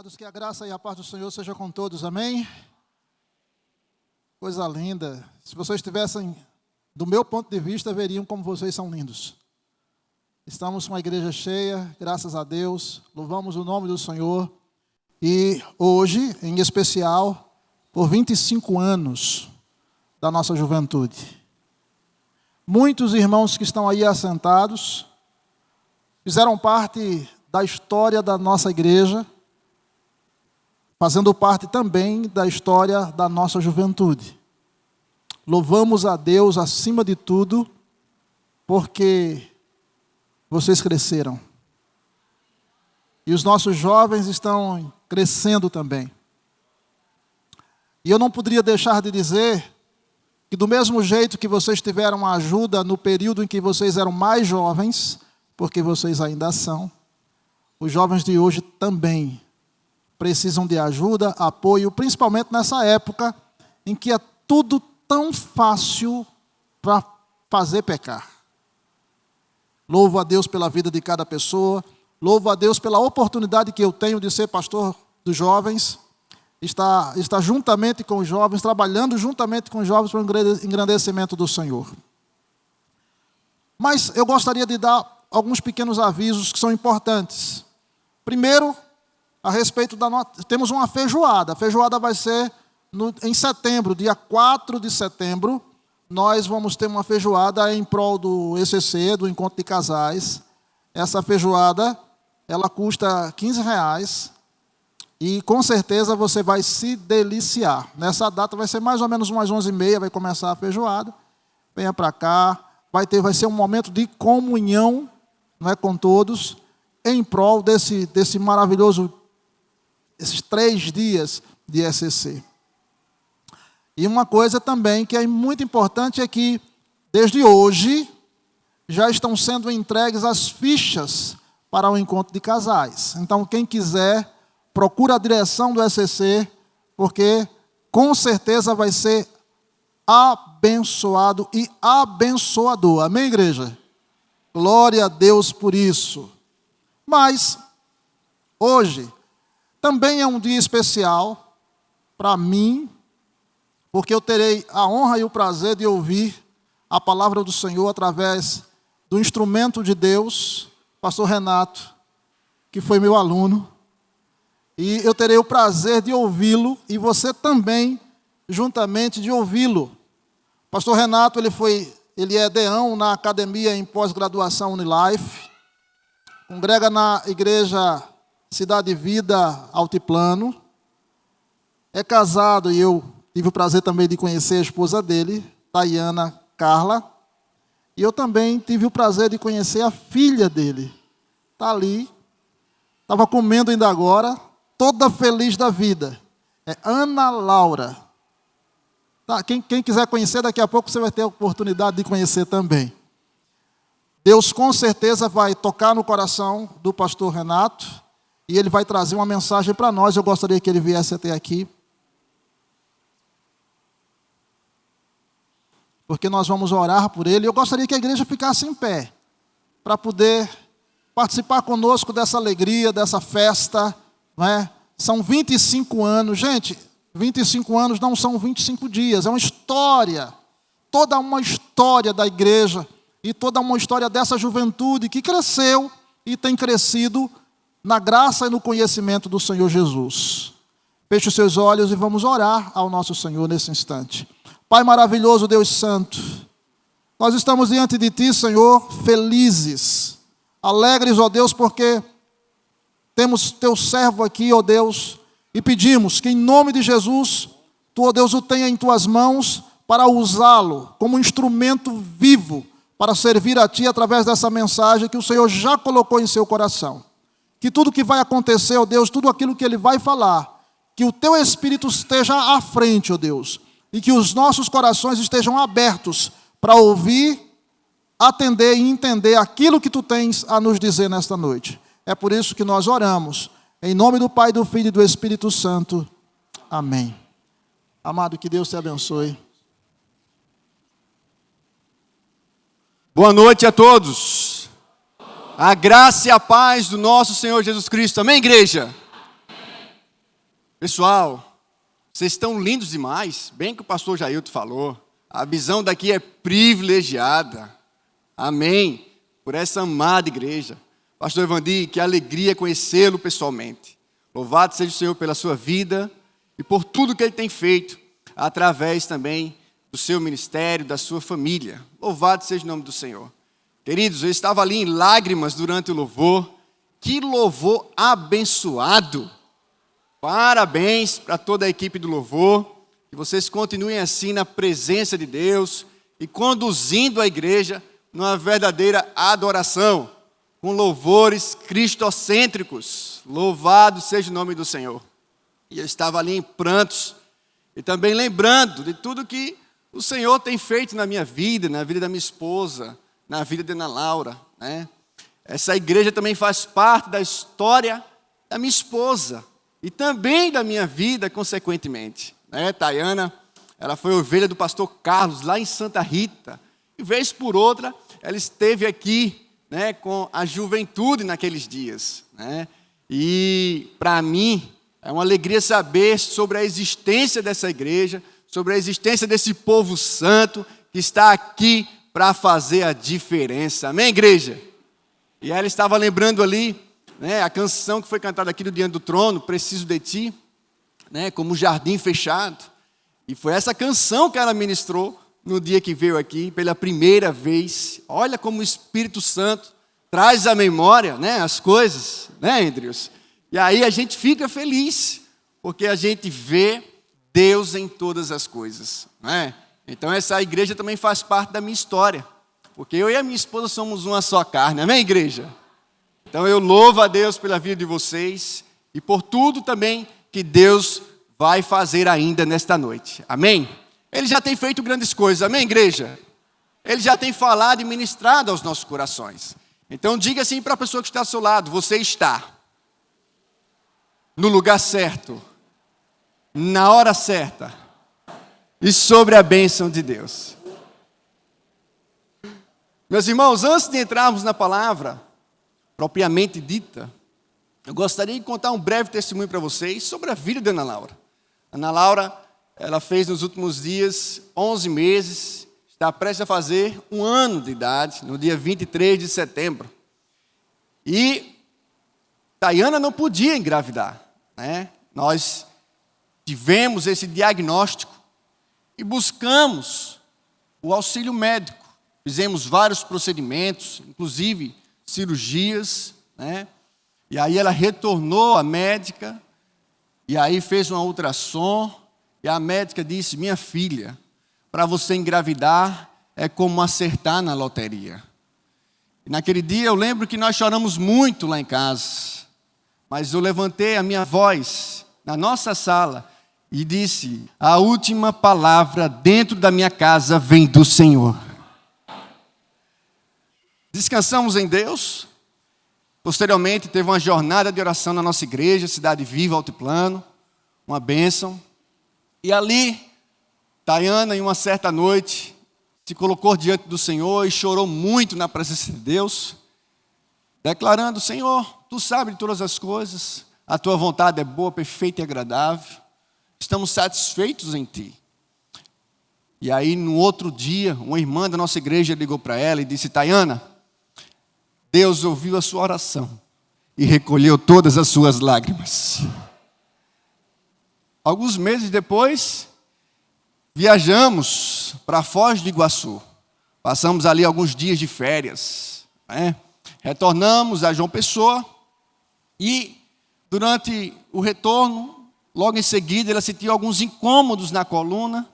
Amados, que a graça e a paz do Senhor seja com todos, amém? Coisa linda. Se vocês estivessem, do meu ponto de vista, veriam como vocês são lindos. Estamos com a igreja cheia, graças a Deus, louvamos o nome do Senhor. E hoje, em especial, por 25 anos da nossa juventude. Muitos irmãos que estão aí assentados fizeram parte da história da nossa igreja, fazendo parte também da história da nossa juventude. Louvamos a Deus acima de tudo, porque vocês cresceram. E os nossos jovens estão crescendo também. E eu não poderia deixar de dizer que do mesmo jeito que vocês tiveram ajuda no período em que vocês eram mais jovens, porque vocês ainda são, os jovens de hoje também precisam de ajuda, apoio, principalmente nessa época em que é tudo tão fácil para fazer pecar. Louvo a Deus pela vida de cada pessoa, louvo a Deus pela oportunidade que eu tenho de ser pastor dos jovens, estar juntamente com os jovens, trabalhando juntamente com os jovens para o engrandecimento do Senhor. Mas eu gostaria de dar alguns pequenos avisos que são importantes. Primeiro, a respeito da temos uma feijoada. A feijoada vai ser em setembro, dia 4 de setembro. Nós vamos ter uma feijoada em prol do ECC, do Encontro de Casais. Essa feijoada, ela custa R$15 e com certeza você vai se deliciar. Nessa data vai ser mais ou menos umas 11h30, vai começar a feijoada. Venha para cá, vai ser um momento de comunhão, não é, com todos, em prol desse maravilhoso, esses 3 dias de ECC. E uma coisa também que é muito importante é que, desde hoje, já estão sendo entregues as fichas para o encontro de casais. Então, quem quiser, procura a direção do ECC, porque com certeza vai ser abençoado e abençoador. Amém, igreja? Glória a Deus por isso. Mas, hoje, também é um dia especial para mim, porque eu terei a honra e o prazer de ouvir a palavra do Senhor através do instrumento de Deus, pastor Renato, que foi meu aluno. E eu terei o prazer de ouvi-lo e você também, juntamente, de ouvi-lo. Pastor Renato, ele é deão na academia em pós-graduação Unilife, congrega na igreja Cidade de Vida Altiplano, é casado e eu tive o prazer também de conhecer a esposa dele, Tayana Carla, e eu também tive o prazer de conhecer a filha dele, está ali, estava comendo ainda agora, toda feliz da vida, é Ana Laura. Tá, quem quiser conhecer, daqui a pouco você vai ter a oportunidade de conhecer também. Deus com certeza vai tocar no coração do pastor Renato e ele vai trazer uma mensagem para nós. Eu gostaria que ele viesse até aqui, porque nós vamos orar por ele. Eu gostaria que a igreja ficasse em pé para poder participar conosco dessa alegria, dessa festa, não é? São 25 anos, gente. 25 anos não são 25 dias, é uma história, toda uma história da igreja e toda uma história dessa juventude que cresceu e tem crescido na graça e no conhecimento do Senhor Jesus. Feche os seus olhos e vamos orar ao nosso Senhor nesse instante. Pai maravilhoso, Deus santo, nós estamos diante de Ti, Senhor, felizes, alegres, ó Deus, porque temos Teu servo aqui, ó Deus, e pedimos que em nome de Jesus, Tu, ó Deus, o tenha em Tuas mãos para usá-lo como instrumento vivo para servir a Ti através dessa mensagem que o Senhor já colocou em seu coração. Que tudo que vai acontecer, ó Deus, tudo aquilo que Ele vai falar, que o Teu Espírito esteja à frente, ó Deus, e que os nossos corações estejam abertos para ouvir, atender e entender aquilo que Tu tens a nos dizer nesta noite. É por isso que nós oramos. Em nome do Pai, do Filho e do Espírito Santo. Amém. Amado, que Deus te abençoe. Boa noite a todos. A graça e a paz do nosso Senhor Jesus Cristo. Amém, igreja? Pessoal, vocês estão lindos demais, bem que o pastor Jailton falou. A visão daqui é privilegiada. Amém. Por essa amada igreja. Pastor Evandi, que alegria conhecê-lo pessoalmente. Louvado seja o Senhor pela sua vida e por tudo que Ele tem feito, através também do seu ministério, da sua família. Louvado seja o nome do Senhor. Queridos, eu estava ali em lágrimas durante o louvor. Que louvor abençoado. Parabéns para toda a equipe do louvor. Que vocês continuem assim na presença de Deus e conduzindo a igreja numa verdadeira adoração, com louvores cristocêntricos. Louvado seja o nome do Senhor. E eu estava ali em prantos e também lembrando de tudo que o Senhor tem feito na minha vida, na vida da minha esposa, na vida de Ana Laura, né? Essa igreja também faz parte da história da minha esposa e também da minha vida, consequentemente, né? Tayana, ela foi ovelha do pastor Carlos, lá em Santa Rita, e vez por outra, ela esteve aqui, né, com a juventude naqueles dias, né? E para mim é uma alegria saber sobre a existência dessa igreja, sobre a existência desse povo santo que está aqui para fazer a diferença. Amém, igreja? E ela estava lembrando ali, né, a canção que foi cantada aqui do Diante do Trono, Preciso de Ti, né, como jardim fechado. E foi essa canção que ela ministrou no dia que veio aqui pela primeira vez. Olha como o Espírito Santo traz à memória, né, as coisas, né, Andrews? E aí a gente fica feliz, porque a gente vê Deus em todas as coisas, né? Então essa igreja também faz parte da minha história, porque eu e a minha esposa somos uma só carne, amém, igreja? Então eu louvo a Deus pela vida de vocês e por tudo também que Deus vai fazer ainda nesta noite, amém? Ele já tem feito grandes coisas, amém, igreja? Ele já tem falado e ministrado aos nossos corações. Então diga assim para a pessoa que está ao seu lado: você está no lugar certo, na hora certa e sobre a bênção de Deus. Meus irmãos, antes de entrarmos na palavra propriamente dita, eu gostaria de contar um breve testemunho para vocês sobre a vida de Ana Laura. Ana Laura, ela fez nos últimos dias 11 meses, está prestes a fazer 1 ano de idade, no dia 23 de setembro. E Tayana não podia engravidar, né? Nós tivemos esse diagnóstico e buscamos o auxílio médico. Fizemos vários procedimentos, inclusive cirurgias, né? E aí ela retornou à médica, e aí fez uma ultrassom, e a médica disse: minha filha, para você engravidar é como acertar na loteria. E naquele dia eu lembro que nós choramos muito lá em casa, mas eu levantei a minha voz na nossa sala e disse: a última palavra dentro da minha casa vem do Senhor. Descansamos em Deus. Posteriormente teve uma jornada de oração na nossa igreja, Cidade Viva, Altiplano, uma bênção. E ali, Tayana, em uma certa noite, se colocou diante do Senhor e chorou muito na presença de Deus, declarando: Senhor, Tu sabes de todas as coisas, a Tua vontade é boa, perfeita e agradável, estamos satisfeitos em Ti. E aí, no outro dia, uma irmã da nossa igreja ligou para ela e disse: Tayana, Deus ouviu a sua oração e recolheu todas as suas lágrimas. Alguns meses depois, viajamos para Foz do Iguaçu. Passamos ali alguns dias de férias, né? Retornamos a João Pessoa e, durante o retorno, logo em seguida, ela sentiu alguns incômodos na coluna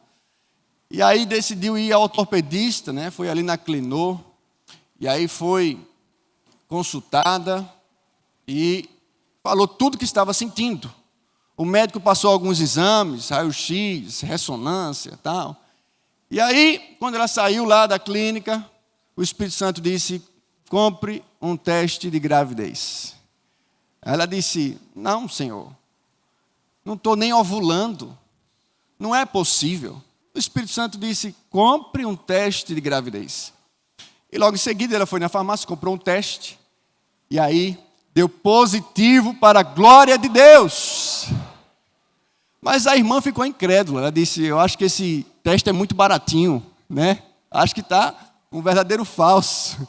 e aí decidiu ir ao ortopedista, né? Foi ali na Clinô e aí foi consultada e falou tudo o que estava sentindo. O médico passou alguns exames, raio-x, ressonância e tal. E aí, quando ela saiu lá da clínica, o Espírito Santo disse: compre um teste de gravidez. Ela disse: não, Senhor, não estou nem ovulando, não é possível. O Espírito Santo disse: compre um teste de gravidez. E logo em seguida ela foi na farmácia, comprou um teste, e aí deu positivo para a glória de Deus. Mas a irmã ficou incrédula. Ela disse, eu acho que esse teste é muito baratinho, né? Acho que está um verdadeiro falso.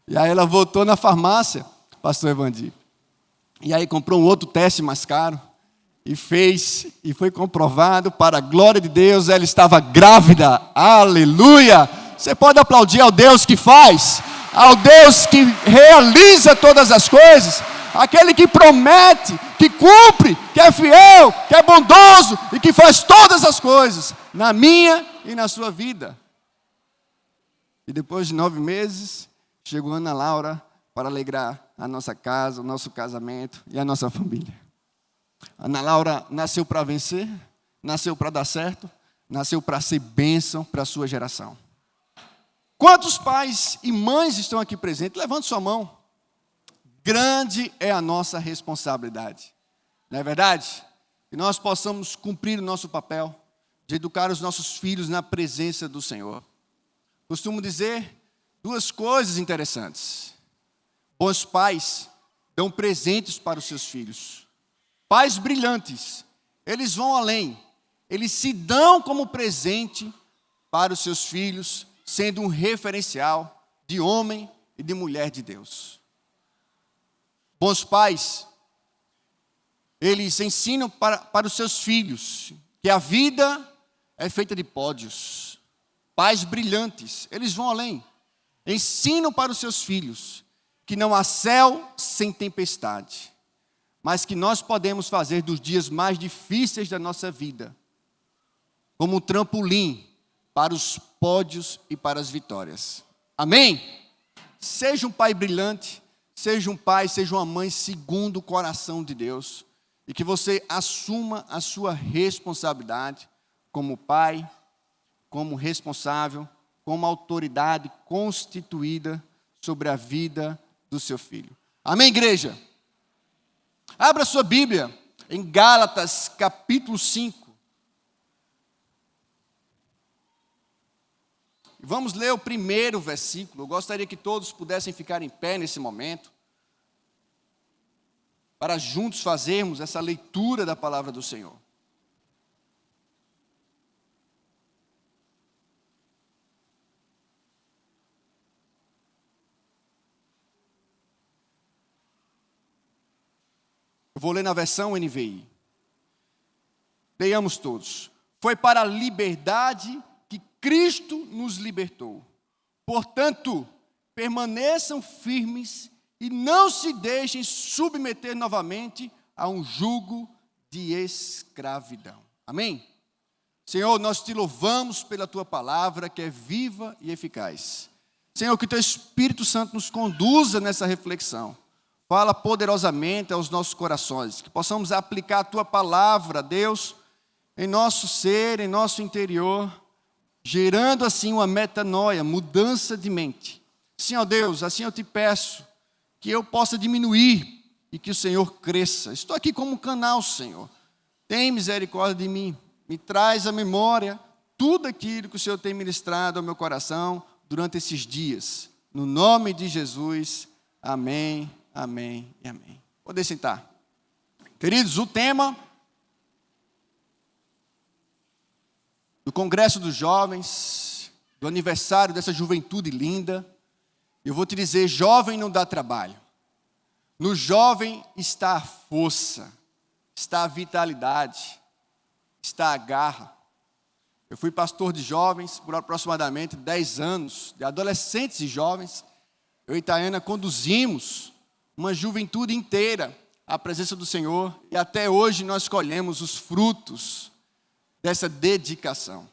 E aí ela voltou na farmácia, pastor Evandi. E aí comprou um outro teste mais caro. E fez, e foi comprovado, para a glória de Deus, ela estava grávida. Aleluia! Você pode aplaudir ao Deus que faz, ao Deus que realiza todas as coisas, aquele que promete, que cumpre, que é fiel, que é bondoso e que faz todas as coisas, na minha e na sua vida. E depois de 9 meses, chegou Ana Laura para alegrar a nossa casa, o nosso casamento e a nossa família. Ana Laura nasceu para vencer, nasceu para dar certo, nasceu para ser bênção para a sua geração. Quantos pais e mães estão aqui presentes? Levante sua mão. Grande é a nossa responsabilidade. Não é verdade? Que nós possamos cumprir o nosso papel de educar os nossos filhos na presença do Senhor. Costumo dizer 2 coisas interessantes. Bons pais dão presentes para os seus filhos. Pais brilhantes, eles vão além. Eles se dão como presente para os seus filhos, sendo um referencial de homem e de mulher de Deus. Bons pais, eles ensinam para os seus filhos que a vida é feita de pódios. Pais brilhantes, eles vão além. Ensinam para os seus filhos que não há céu sem tempestade, mas que nós podemos fazer dos dias mais difíceis da nossa vida como um trampolim para os pódios e para as vitórias. Amém? Seja um pai brilhante, seja um pai, seja uma mãe segundo o coração de Deus, e que você assuma a sua responsabilidade como pai, como responsável, como autoridade constituída sobre a vida do seu filho. Amém, igreja? Abra sua Bíblia em Gálatas capítulo 5. Vamos ler o primeiro versículo. Eu gostaria que todos pudessem ficar em pé nesse momento, para juntos fazermos essa leitura da palavra do Senhor. Eu vou ler na versão NVI. Leiamos todos. Foi para a liberdade que Cristo nos libertou. Portanto, permaneçam firmes e não se deixem submeter novamente a um jugo de escravidão. Amém? Senhor, nós te louvamos pela tua palavra que é viva e eficaz. Senhor, que teu Espírito Santo nos conduza nessa reflexão. Fala poderosamente aos nossos corações, que possamos aplicar a tua palavra, Deus, em nosso ser, em nosso interior, gerando assim uma metanoia, mudança de mente. Senhor Deus, assim eu te peço que eu possa diminuir e que o Senhor cresça. Estou aqui como um canal, Senhor. Tem misericórdia de mim, me traz à memória tudo aquilo que o Senhor tem ministrado ao meu coração durante esses dias. No nome de Jesus, amém. Amém e amém. Podem sentar. Queridos, o tema do Congresso dos Jovens, do aniversário dessa juventude linda, eu vou te dizer, jovem não dá trabalho. No jovem está a força, está a vitalidade, está a garra. Eu fui pastor de jovens por aproximadamente 10 anos, de adolescentes e jovens. Eu e Itaiana conduzimos uma juventude inteira à presença do Senhor, e até hoje nós colhemos os frutos dessa dedicação.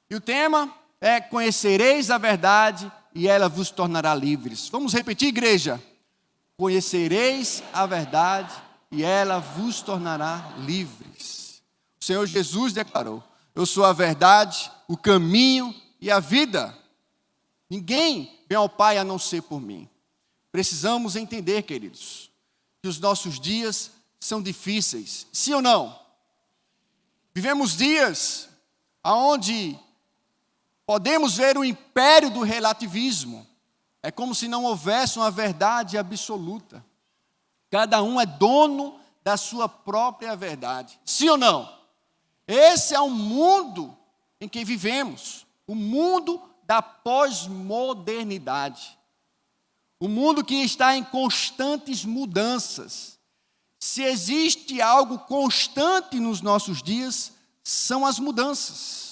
E o tema é: conhecereis a verdade e ela vos tornará livres. Vamos repetir, igreja? Conhecereis a verdade e ela vos tornará livres. O Senhor Jesus declarou: eu sou a verdade, o caminho e a vida. Ninguém vem ao Pai a não ser por mim. Precisamos entender, queridos, que os nossos dias são difíceis, sim ou não? Vivemos dias onde podemos ver o império do relativismo. É como se não houvesse uma verdade absoluta. Cada um é dono da sua própria verdade, sim ou não? Esse é o mundo em que vivemos, o mundo da pós-modernidade. O mundo que está em constantes mudanças. Se existe algo constante nos nossos dias, são as mudanças.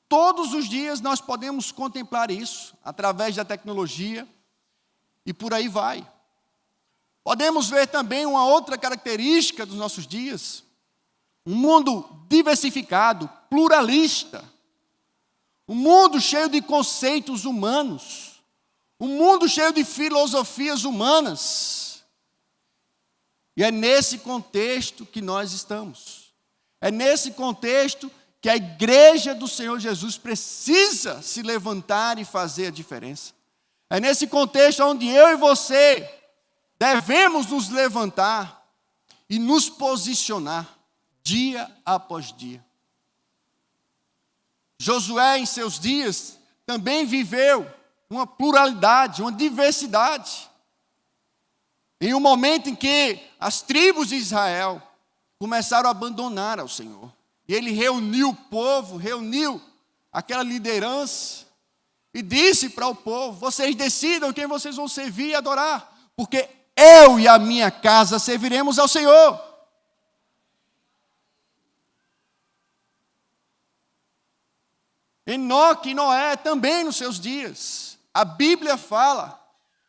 Todos os dias nós podemos contemplar isso, através da tecnologia, e por aí vai. Podemos ver também uma outra característica dos nossos dias, um mundo diversificado, pluralista, um mundo cheio de conceitos humanos, um mundo cheio de filosofias humanas. E é nesse contexto que nós estamos. É nesse contexto que a igreja do Senhor Jesus precisa se levantar e fazer a diferença. É nesse contexto onde eu e você devemos nos levantar e nos posicionar dia após dia. Josué, em seus dias, também viveu uma pluralidade, uma diversidade. Em um momento em que as tribos de Israel começaram a abandonar ao Senhor. E ele reuniu o povo, reuniu aquela liderança e disse para o povo: vocês decidam quem vocês vão servir e adorar, porque eu e a minha casa serviremos ao Senhor. Enoque e Noé também nos seus dias. A Bíblia fala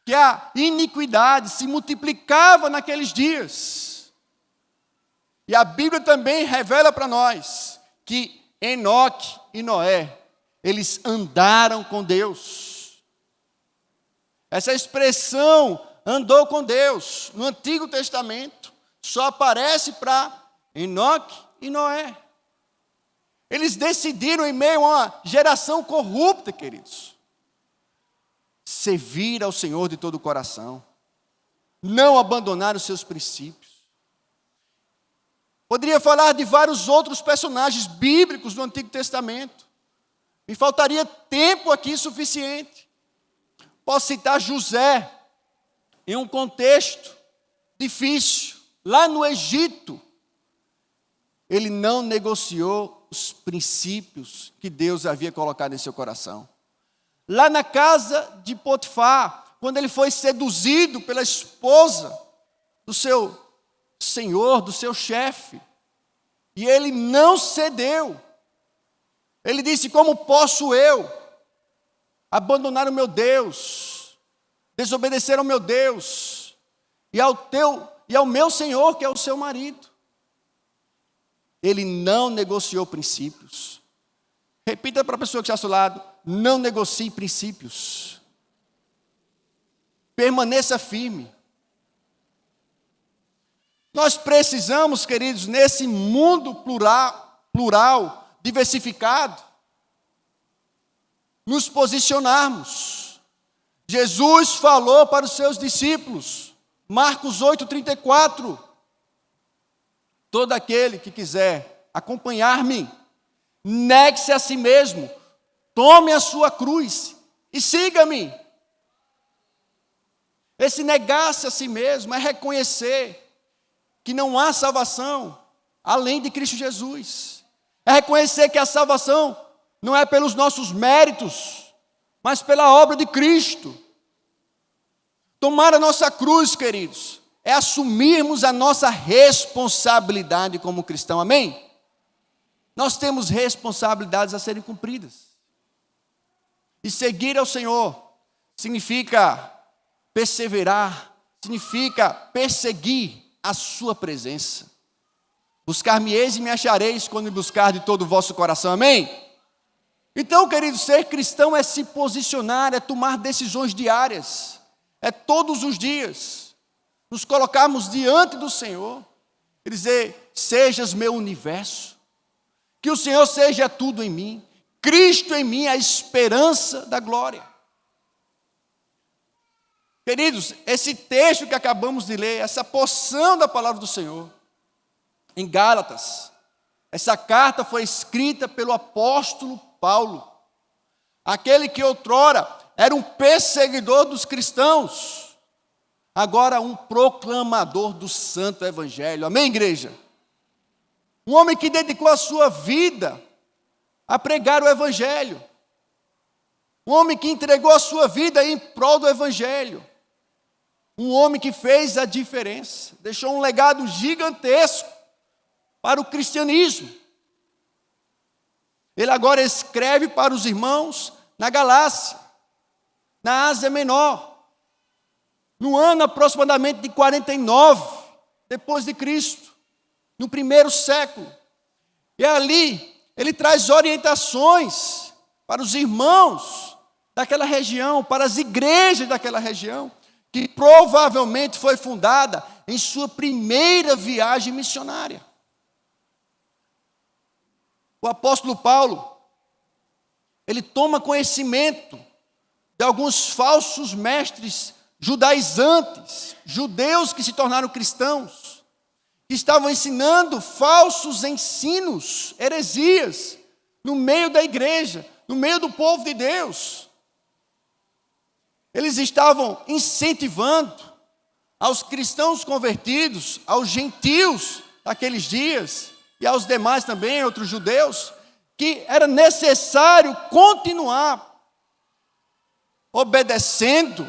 que a iniquidade se multiplicava naqueles dias. E a Bíblia também revela para nós que Enoque e Noé, eles andaram com Deus. Essa expressão, andou com Deus, no Antigo Testamento, só aparece para Enoque e Noé. Eles decidiram, em meio a uma geração corrupta, queridos, servir ao Senhor de todo o coração, não abandonar os seus princípios. Poderia falar de vários outros personagens bíblicos do Antigo Testamento. Me faltaria tempo aqui suficiente. Posso citar José, em um contexto difícil, lá no Egito. Ele não negociou os princípios que Deus havia colocado em seu coração. Lá na casa de Potifar, quando ele foi seduzido pela esposa do seu senhor, do seu chefe, e ele não cedeu. Ele disse: como posso eu abandonar o meu Deus, desobedecer ao meu Deus e ao meu Senhor, que é o seu marido? Ele não negociou princípios. Repita para a pessoa que está ao seu lado: não negocie princípios. Permaneça firme. Nós precisamos, queridos, nesse mundo plural, diversificado, nos posicionarmos. Jesus falou para os seus discípulos, Marcos 8:34, todo aquele que quiser acompanhar-me, negue-se a si mesmo, tome a sua cruz e siga-me. Esse negar-se a si mesmo é reconhecer que não há salvação além de Cristo Jesus. É reconhecer que a salvação não é pelos nossos méritos, mas pela obra de Cristo. Tomar a nossa cruz, queridos, é assumirmos a nossa responsabilidade como cristão, amém? Nós temos responsabilidades a serem cumpridas. E seguir ao Senhor significa perseverar, significa perseguir a sua presença. Buscar-me-eis e me achareis quando me buscar de todo o vosso coração, amém? Então, queridos, ser cristão é se posicionar, é tomar decisões diárias, é todos os dias nos colocarmos diante do Senhor e dizer: sejas meu universo, que o Senhor seja tudo em mim, Cristo em mim, a esperança da glória. Queridos, esse texto que acabamos de ler, essa porção da palavra do Senhor, em Gálatas, essa carta foi escrita pelo apóstolo Paulo, aquele que outrora era um perseguidor dos cristãos, agora um proclamador do santo evangelho, amém, igreja? Um homem que dedicou a sua vida a pregar o Evangelho. Um homem que entregou a sua vida em prol do Evangelho. Um homem que fez a diferença. Deixou um legado gigantesco para o cristianismo. Ele agora escreve para os irmãos na Galácia, na Ásia Menor, no ano aproximadamente de 49 depois de Cristo, no primeiro século. E ali ele traz orientações para os irmãos daquela região, para as igrejas daquela região, que provavelmente foi fundada em sua primeira viagem missionária. O apóstolo Paulo, ele toma conhecimento de alguns falsos mestres judaizantes, judeus que se tornaram cristãos, que estavam ensinando falsos ensinos, heresias, no meio da igreja, no meio do povo de Deus. Eles estavam incentivando aos cristãos convertidos, aos gentios daqueles dias, e aos demais também, outros judeus, que era necessário continuar obedecendo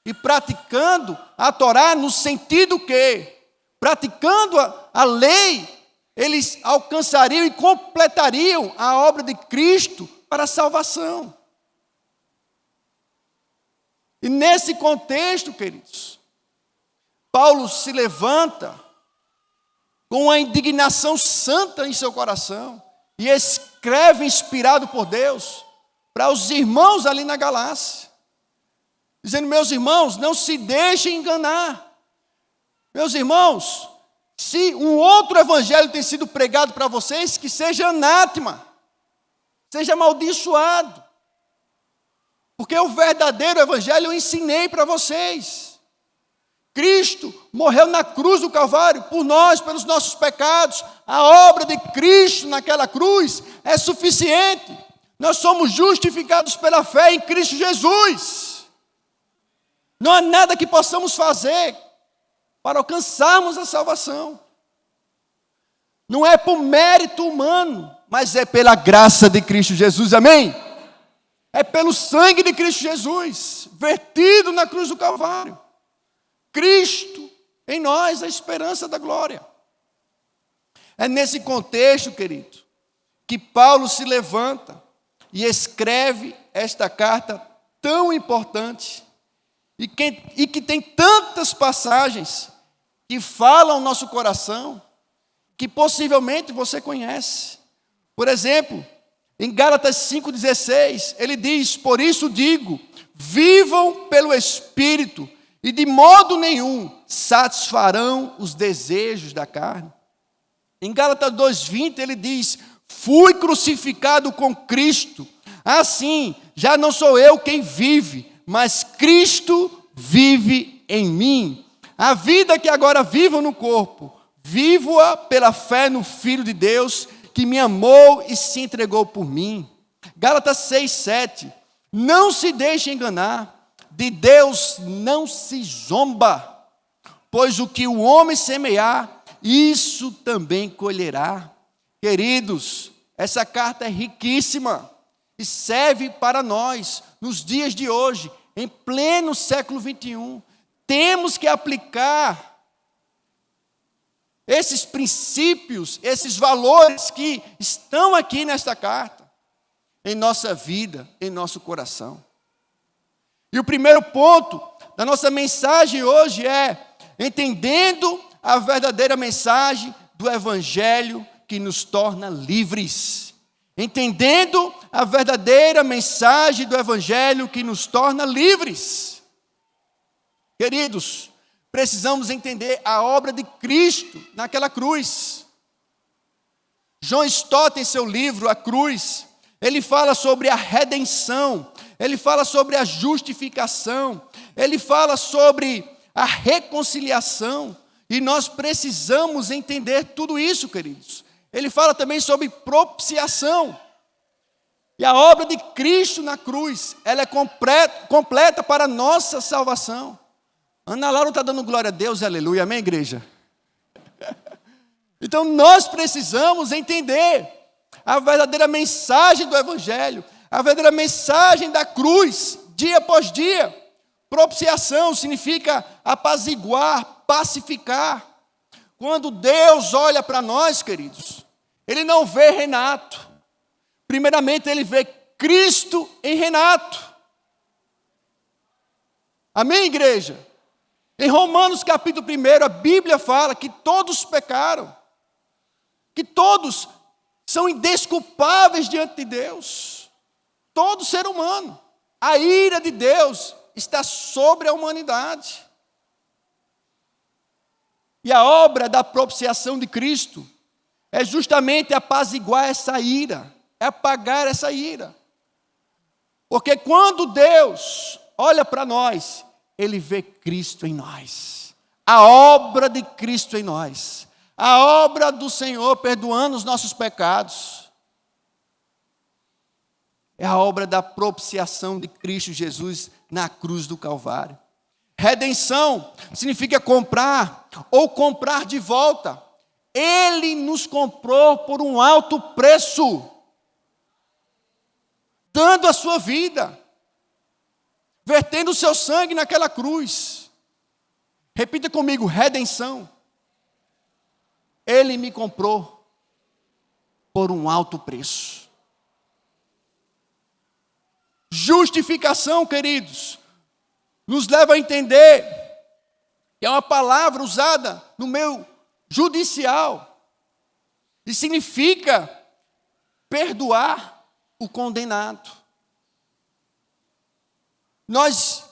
e praticando a Torá, no sentido que, praticando a lei, eles alcançariam e completariam a obra de Cristo para a salvação. E nesse contexto, queridos, Paulo se levanta com uma indignação santa em seu coração e escreve, inspirado por Deus, para os irmãos ali na Galácia, dizendo: meus irmãos, não se deixem enganar. Meus irmãos, se um outro evangelho tem sido pregado para vocês, que seja anátema, seja amaldiçoado, porque o verdadeiro evangelho eu ensinei para vocês. Cristo morreu na cruz do Calvário por nós, pelos nossos pecados. A obra de Cristo naquela cruz é suficiente. Nós somos justificados pela fé em Cristo Jesus. Não há nada que possamos fazer para alcançarmos a salvação. Não é por mérito humano, mas é pela graça de Cristo Jesus, amém? É pelo sangue de Cristo Jesus, vertido na cruz do Calvário. Cristo em nós, a esperança da glória. É nesse contexto, querido, que Paulo se levanta e escreve esta carta tão importante e que tem tantas passagens que falam ao nosso coração, que possivelmente você conhece. Por exemplo, em Gálatas 5,16, ele diz: por isso digo, vivam pelo Espírito, e de modo nenhum satisfarão os desejos da carne. Em Gálatas 2,20 ele diz: fui crucificado com Cristo, assim já não sou eu quem vive, mas Cristo vive em mim. A vida que agora vivo no corpo, vivo-a pela fé no Filho de Deus, que me amou e se entregou por mim. Gálatas 6,7, não se deixe enganar, de Deus não se zomba, pois o que o homem semear, isso também colherá. Queridos, essa carta é riquíssima e serve para nós, nos dias de hoje, em pleno século 21. Temos que aplicar esses princípios, esses valores que estão aqui nesta carta, em nossa vida, em nosso coração. E o primeiro ponto da nossa mensagem hoje é entendendo a verdadeira mensagem do Evangelho que nos torna livres. Entendendo a verdadeira mensagem do Evangelho que nos torna livres. Queridos, precisamos entender a obra de Cristo naquela cruz. John Stott, em seu livro A Cruz, ele fala sobre a redenção, ele fala sobre a justificação, ele fala sobre a reconciliação, e nós precisamos entender tudo isso, queridos. Ele fala também sobre propiciação, e a obra de Cristo na cruz, ela é completa para a nossa salvação. Ana Laura está dando glória a Deus, aleluia, amém, igreja? Então nós precisamos entender a verdadeira mensagem do Evangelho, a verdadeira mensagem da cruz, dia após dia. Propiciação significa apaziguar, pacificar. Quando Deus olha para nós, queridos, Ele não vê Renato. Primeiramente, Ele vê Cristo em Renato. Amém, igreja? Em Romanos capítulo 1, a Bíblia fala que todos pecaram, que todos são indesculpáveis diante de Deus. Todo ser humano. A ira de Deus está sobre a humanidade. E a obra da propiciação de Cristo é justamente apaziguar essa ira, é apagar essa ira. Porque quando Deus olha para nós, Ele vê Cristo em nós. A obra de Cristo em nós. A obra do Senhor perdoando os nossos pecados. É a obra da propiciação de Cristo Jesus na cruz do Calvário. Redenção significa comprar ou comprar de volta. Ele nos comprou por um alto preço, dando a sua vida, vertendo o seu sangue naquela cruz. Repita comigo: redenção. Ele me comprou por um alto preço. Justificação, queridos, nos leva a entender que é uma palavra usada no meio judicial e significa perdoar o condenado. Nós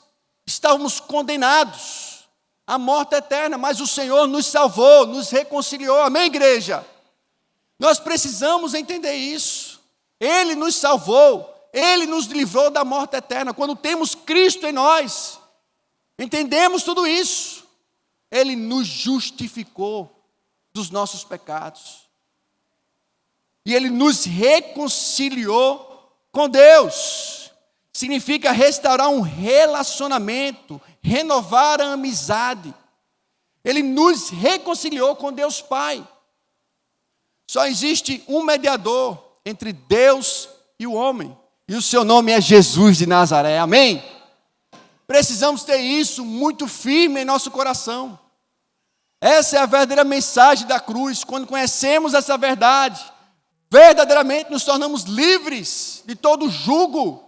estávamos condenados à morte eterna, mas o Senhor nos salvou, nos reconciliou. Amém, igreja? Nós precisamos entender isso. Ele nos salvou, Ele nos livrou da morte eterna. Quando temos Cristo em nós, entendemos tudo isso. Ele nos justificou dos nossos pecados. E Ele nos reconciliou com Deus. Significa restaurar um relacionamento, renovar a amizade. Ele nos reconciliou com Deus Pai. Só existe um mediador entre Deus e o homem. E o seu nome é Jesus de Nazaré. Amém? Precisamos ter isso muito firme em nosso coração. Essa é a verdadeira mensagem da cruz. Quando conhecemos essa verdade, verdadeiramente nos tornamos livres de todo jugo,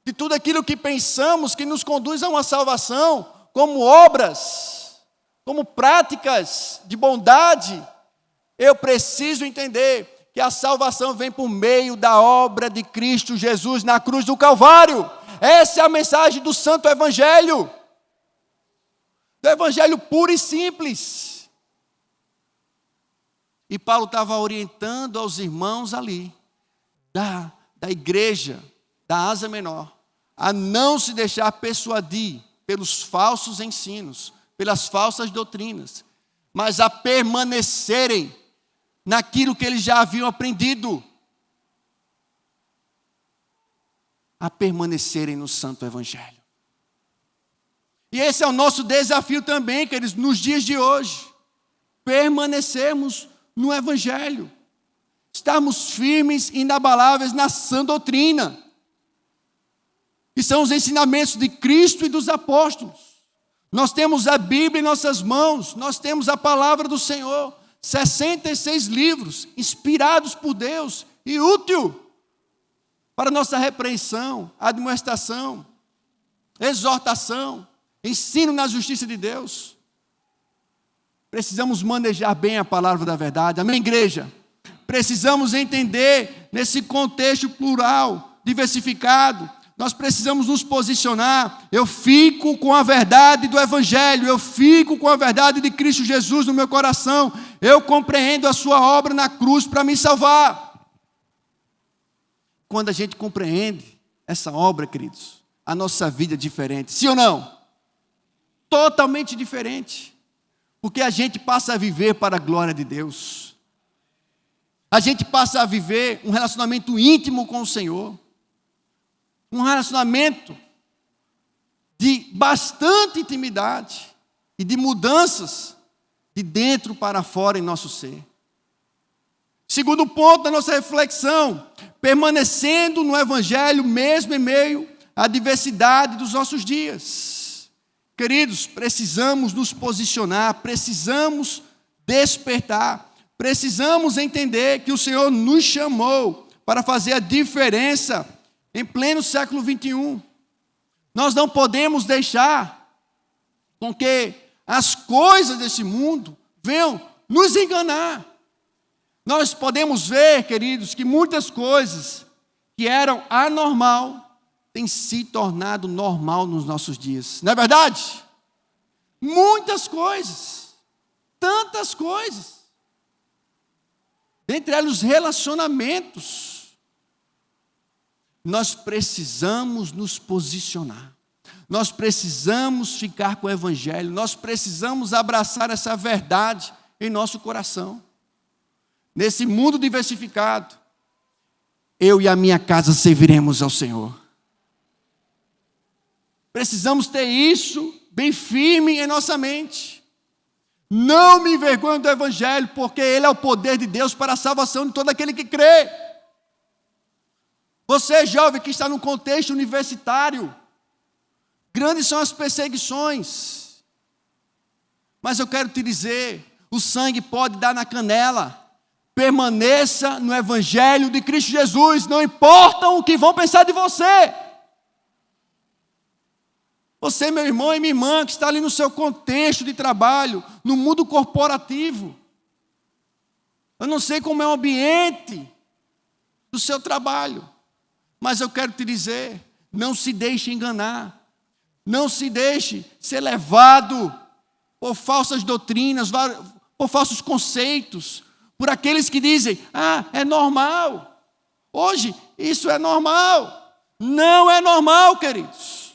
de tudo aquilo que pensamos que nos conduz a uma salvação, como obras, como práticas de bondade. Eu preciso entender que a salvação vem por meio da obra de Cristo Jesus na cruz do Calvário. Essa é a mensagem do Santo Evangelho. Do Evangelho puro e simples. E Paulo estava orientando aos irmãos ali, da igreja, da Ásia Menor, a não se deixar persuadir pelos falsos ensinos, pelas falsas doutrinas, mas a permanecerem naquilo que eles já haviam aprendido. A permanecerem no Santo Evangelho. E esse é o nosso desafio também, queridos, nos dias de hoje. Permanecermos no Evangelho. Estarmos firmes e inabaláveis na sã doutrina. Que são os ensinamentos de Cristo e dos apóstolos. Nós temos a Bíblia em nossas mãos. Nós temos a palavra do Senhor. 66 livros, inspirados por Deus e útil para nossa repreensão, admoestação, exortação, ensino na justiça de Deus. Precisamos manejar bem a palavra da verdade. Amém, igreja? Precisamos entender nesse contexto plural, diversificado. Nós precisamos nos posicionar. Eu fico com a verdade do Evangelho. Eu fico com a verdade de Cristo Jesus no meu coração. Eu compreendo a sua obra na cruz para me salvar. Quando a gente compreende essa obra, queridos, a nossa vida é diferente. Sim ou não? Totalmente diferente. Porque a gente passa a viver para a glória de Deus. A gente passa a viver um relacionamento íntimo com o Senhor. Um relacionamento de bastante intimidade e de mudanças de dentro para fora em nosso ser. Segundo ponto da nossa reflexão, permanecendo no Evangelho mesmo em meio à diversidade dos nossos dias. Queridos, precisamos nos posicionar, precisamos despertar, precisamos entender que o Senhor nos chamou para fazer a diferença em pleno século 21. Nós não podemos deixar com que as coisas desse mundo venham nos enganar. Nós podemos ver, queridos, que muitas coisas que eram anormal têm se tornado normal nos nossos dias. Não é verdade? Muitas coisas, tantas coisas. Entre elas os relacionamentos. Nós precisamos nos posicionar. Nós precisamos ficar com o Evangelho. Nós precisamos abraçar essa verdade em nosso coração. Nesse mundo diversificado, eu e a minha casa serviremos ao Senhor. Precisamos ter isso bem firme em nossa mente. Não me envergonho do Evangelho, porque ele é o poder de Deus para a salvação de todo aquele que crê. Você, jovem, que está no contexto universitário, grandes são as perseguições. Mas eu quero te dizer, o sangue pode dar na canela. Permaneça no Evangelho de Cristo Jesus, não importa o que vão pensar de você. Você, meu irmão e minha irmã, que está ali no seu contexto de trabalho, no mundo corporativo. Eu não sei como é o ambiente do seu trabalho, mas eu quero te dizer, não se deixe enganar. Não se deixe ser levado por falsas doutrinas, por falsos conceitos, por aqueles que dizem, é normal. Hoje, isso é normal. Não é normal, queridos.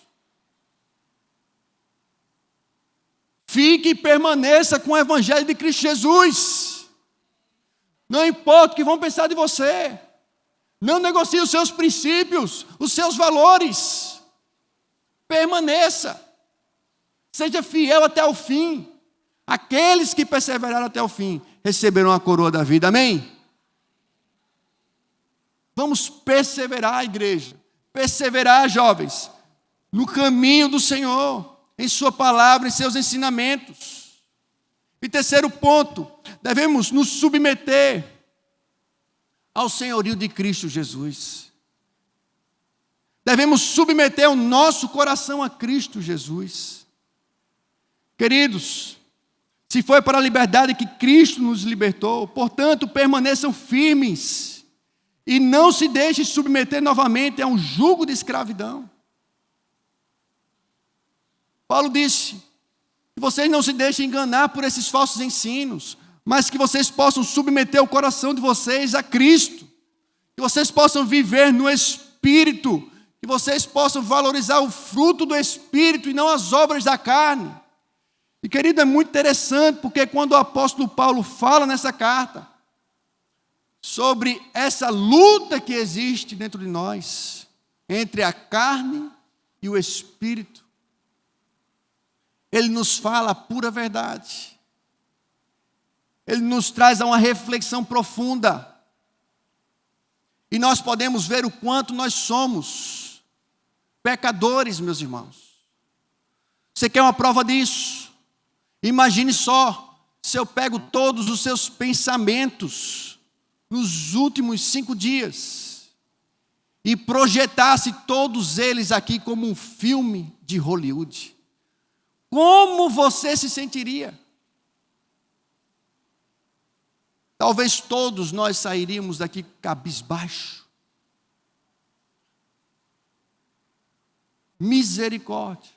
Fique e permaneça com o Evangelho de Cristo Jesus. Não importa o que vão pensar de você. Não negocie os seus princípios, os seus valores. Permaneça. Seja fiel até o fim. Aqueles que perseveraram até o fim receberão a coroa da vida. Amém? Vamos perseverar, igreja. Perseverar, jovens, no caminho do Senhor, em sua palavra, em seus ensinamentos. E terceiro ponto, devemos nos submeter ao senhorio de Cristo Jesus. Devemos submeter o nosso coração a Cristo Jesus. Queridos, se foi para a liberdade que Cristo nos libertou, portanto, permaneçam firmes e não se deixem submeter novamente a um jugo de escravidão. Paulo disse que vocês não se deixem enganar por esses falsos ensinos, mas que vocês possam submeter o coração de vocês a Cristo, que vocês possam viver no Espírito, que vocês possam valorizar o fruto do Espírito e não as obras da carne. E, querido, é muito interessante, porque quando o apóstolo Paulo fala nessa carta sobre essa luta que existe dentro de nós, entre a carne e o Espírito, ele nos fala a pura verdade. Ele nos traz a uma reflexão profunda. E nós podemos ver o quanto nós somos pecadores, meus irmãos. Você quer uma prova disso? Imagine só, se eu pego todos os seus pensamentos nos últimos 5 dias e projetasse todos eles aqui como um filme de Hollywood. Como você se sentiria? Talvez todos nós sairíamos daqui cabisbaixo. Misericórdia.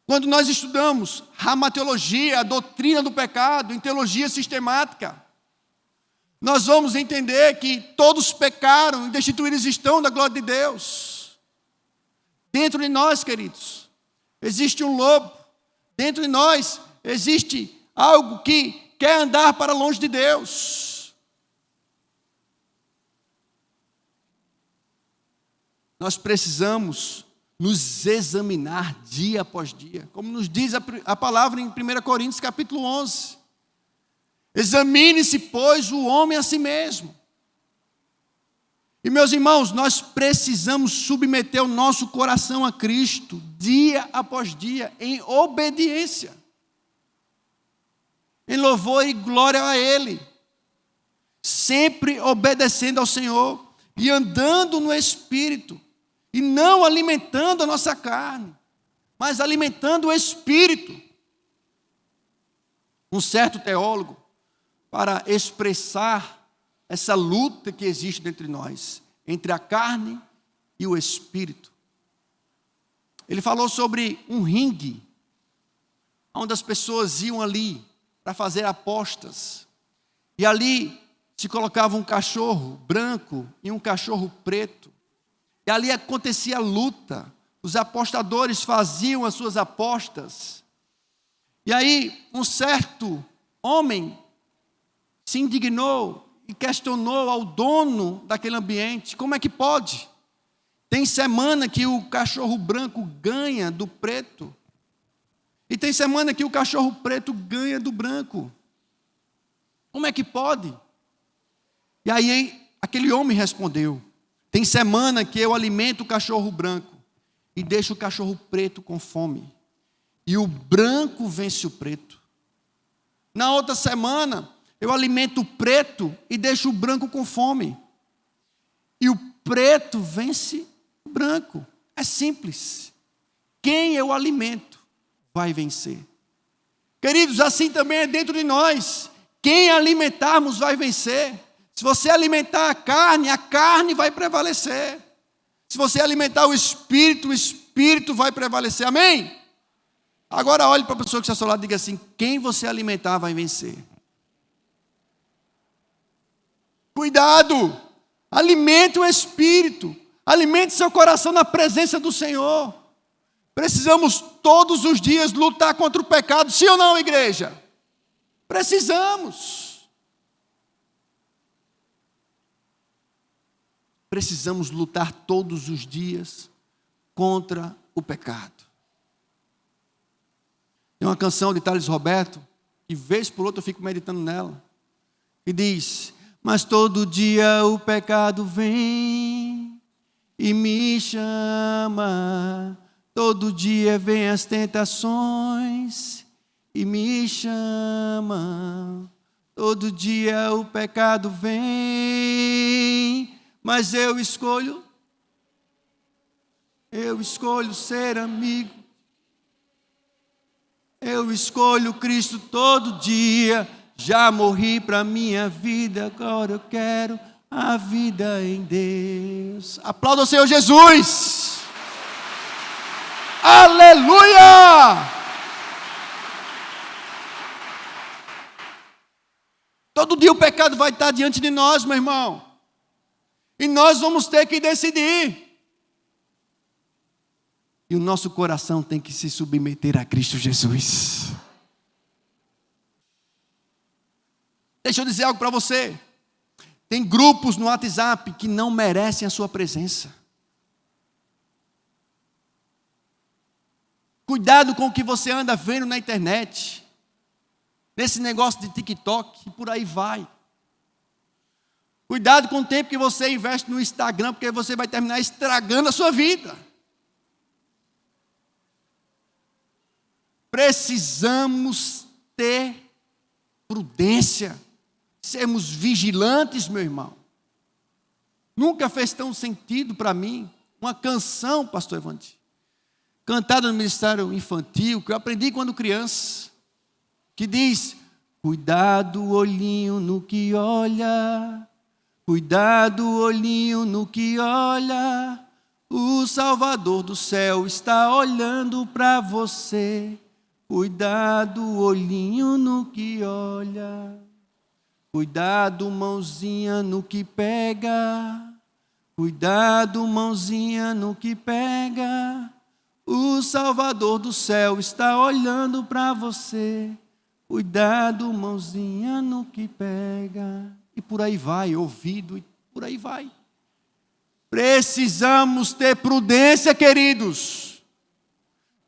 Quando nós estudamos ramateologia, a doutrina do pecado, em teologia sistemática, nós vamos entender que todos pecaram e destituídos estão da glória de Deus. Dentro de nós, queridos, existe um lobo. Dentro de nós existe algo que quer andar para longe de Deus. Nós precisamos nos examinar dia após dia, como nos diz a palavra em 1 Coríntios capítulo 11. Examine-se, pois, o homem a si mesmo. E, meus irmãos, nós precisamos submeter o nosso coração a Cristo, dia após dia, em obediência, em louvor e glória a Ele, sempre obedecendo ao Senhor e andando no Espírito, e não alimentando a nossa carne, mas alimentando o Espírito. Um certo teólogo, para expressar essa luta que existe entre nós, entre a carne e o Espírito, ele falou sobre um ringue, onde as pessoas iam ali para fazer apostas, e ali se colocava um cachorro branco e um cachorro preto, e ali acontecia a luta, os apostadores faziam as suas apostas, e aí um certo homem se indignou e questionou ao dono daquele ambiente: como é que pode? Tem semana que o cachorro branco ganha do preto, e tem semana que o cachorro preto ganha do branco. Como é que pode? E aí aquele homem respondeu: tem semana que eu alimento o cachorro branco e deixo o cachorro preto com fome, e o branco vence o preto. Na outra semana eu alimento o preto e deixo o branco com fome, e o preto vence o branco. É simples. Quem eu alimento vai vencer. Queridos, assim também é dentro de nós. Quem alimentarmos vai vencer. Se você alimentar a carne vai prevalecer. Se você alimentar o Espírito vai prevalecer. Amém? Agora olhe para a pessoa que está ao seu lado e diga assim: quem você alimentar vai vencer. Cuidado, alimente o Espírito, alimente seu coração na presença do Senhor. Precisamos todos os dias lutar contra o pecado, sim ou não, igreja? Precisamos. Precisamos lutar todos os dias contra o pecado. Tem uma canção de Thales Roberto, que vez por outra eu fico meditando nela, que diz: mas todo dia o pecado vem e me chama, todo dia vem as tentações e me chama, todo dia o pecado vem, mas eu escolho ser amigo, eu escolho Cristo todo dia. Já morri para minha vida, agora eu quero a vida em Deus. Aplauda o Senhor Jesus. Aleluia! Todo dia o pecado vai estar diante de nós, meu irmão. E nós vamos ter que decidir. E o nosso coração tem que se submeter a Cristo Jesus. Deixa eu dizer algo para você. Tem grupos no WhatsApp que não merecem a sua presença. Cuidado com o que você anda vendo na internet, nesse negócio de TikTok, e por aí vai. Cuidado com o tempo que você investe no Instagram, porque você vai terminar estragando a sua vida. Precisamos ter prudência, sermos vigilantes, meu irmão. Nunca fez tão sentido para mim uma canção, pastor Evandi, cantada no ministério infantil, que eu aprendi quando criança, que diz: cuidado, olhinho no que olha, cuidado, olhinho no que olha, o Salvador do céu está olhando para você. Cuidado, olhinho no que olha, cuidado, mãozinha no que pega, cuidado, mãozinha no que pega, o Salvador do céu está olhando para você. Cuidado, mãozinha no que pega. E por aí vai, ouvido, e por aí vai. Precisamos ter prudência, queridos.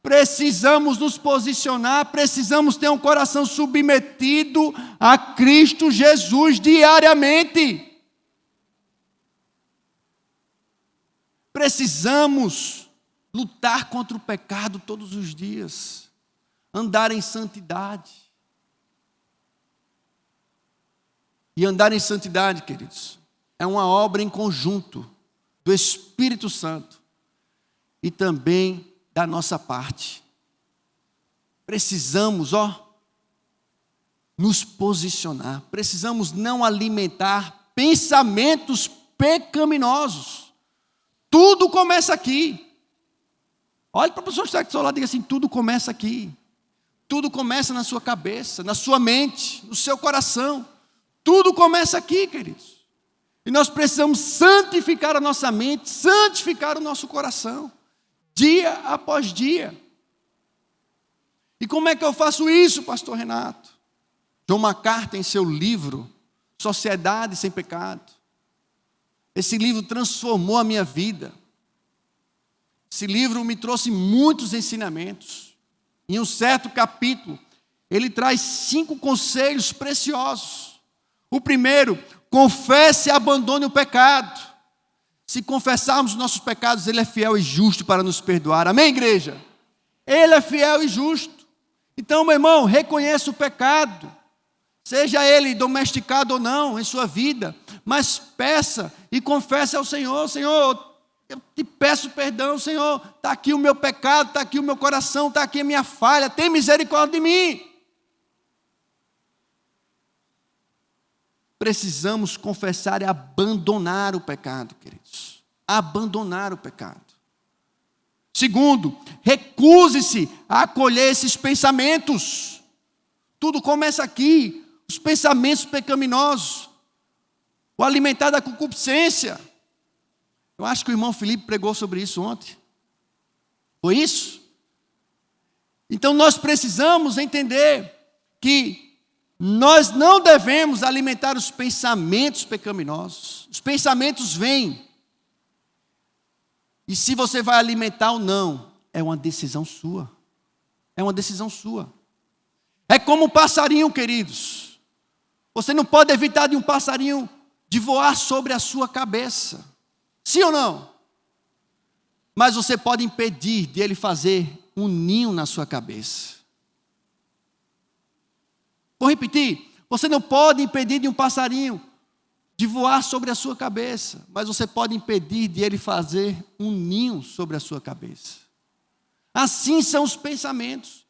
Precisamos nos posicionar, precisamos ter um coração submetido a Cristo Jesus diariamente. Precisamos lutar contra o pecado todos os dias, andar em santidade. E andar em santidade, queridos, é uma obra em conjunto do Espírito Santo e também da nossa parte. Precisamos, nos posicionar. Precisamos não alimentar pensamentos pecaminosos. Tudo começa aqui. Olhe para a pessoa que está aqui do seu lado e diga assim: tudo começa aqui. Tudo começa na sua cabeça, na sua mente, no seu coração. Tudo começa aqui, queridos. E nós precisamos santificar a nossa mente, santificar o nosso coração, dia após dia. E como é que eu faço isso, pastor Renato? John MacArthur, em seu livro, Sociedade Sem Pecado. Esse livro transformou a minha vida. Esse livro me trouxe muitos ensinamentos. Em um certo capítulo, ele traz 5 conselhos preciosos. O primeiro: confesse e abandone o pecado. Se confessarmos os nossos pecados, Ele é fiel e justo para nos perdoar. Amém, igreja? Ele é fiel e justo. Então, meu irmão, reconheça o pecado, seja ele domesticado ou não em sua vida, mas peça e confesse ao Senhor: Senhor, eu te peço perdão, Senhor, está aqui o meu pecado, está aqui o meu coração, está aqui a minha falha, tem misericórdia de mim. Precisamos confessar e abandonar o pecado, queridos. Abandonar o pecado. Segundo, recuse-se a acolher esses pensamentos. Tudo começa aqui. Os pensamentos pecaminosos. O alimentar da concupiscência. Eu acho que o irmão Felipe pregou sobre isso ontem. Foi isso? Então nós precisamos entender que nós não devemos alimentar os pensamentos pecaminosos. Os pensamentos vêm. E se você vai alimentar ou não, é uma decisão sua. É uma decisão sua. É como um passarinho, queridos. Você não pode evitar de um passarinho de voar sobre a sua cabeça. Sim ou não? Mas você pode impedir de ele fazer um ninho na sua cabeça. Vou repetir. Você não pode impedir de um passarinho de voar sobre a sua cabeça, mas você pode impedir de ele fazer um ninho sobre a sua cabeça. Assim são os pensamentos.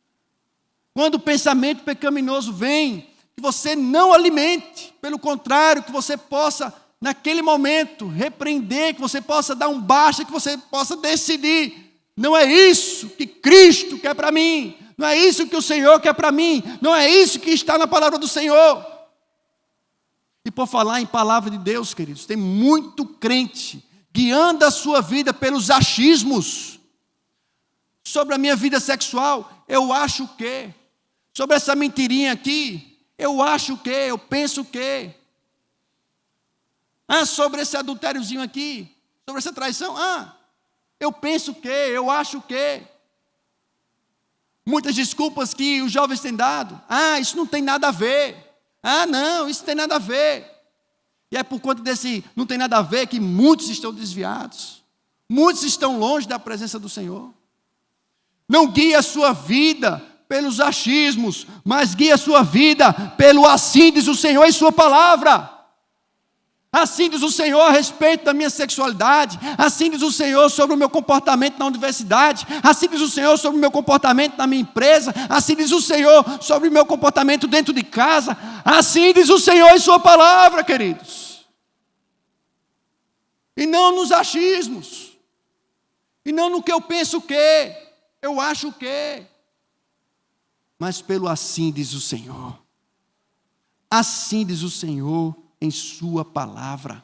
Quando o pensamento pecaminoso vem, que você não alimente, pelo contrário, que você possa, naquele momento, repreender, que você possa dar um basta, que você possa decidir: não é isso que Cristo quer para mim, não é isso que o Senhor quer para mim, não é isso que está na palavra do Senhor. E por falar em palavra de Deus, queridos, tem muito crente guiando a sua vida pelos achismos. Sobre a minha vida sexual, eu acho o quê? Sobre essa mentirinha aqui, eu acho o quê? Eu penso o quê? Sobre esse adultériozinho aqui, sobre essa traição, eu penso o quê? Eu acho o quê? Muitas desculpas que os jovens têm dado. Isso não tem nada a ver. Não, isso tem nada a ver. E é por conta desse não tem nada a ver que muitos estão desviados. Muitos estão longe da presença do Senhor. Não guie a sua vida pelos achismos, mas guie a sua vida pelo assim diz o Senhor em sua palavra. Assim diz o Senhor a respeito da minha sexualidade. Assim diz o Senhor sobre o meu comportamento na universidade. Assim diz o Senhor sobre o meu comportamento na minha empresa. Assim diz o Senhor sobre o meu comportamento dentro de casa. Assim diz o Senhor em sua palavra, queridos. E não nos achismos. E não no que eu penso o quê. Eu acho o quê. Mas pelo assim diz o Senhor. Assim diz o Senhor em sua palavra.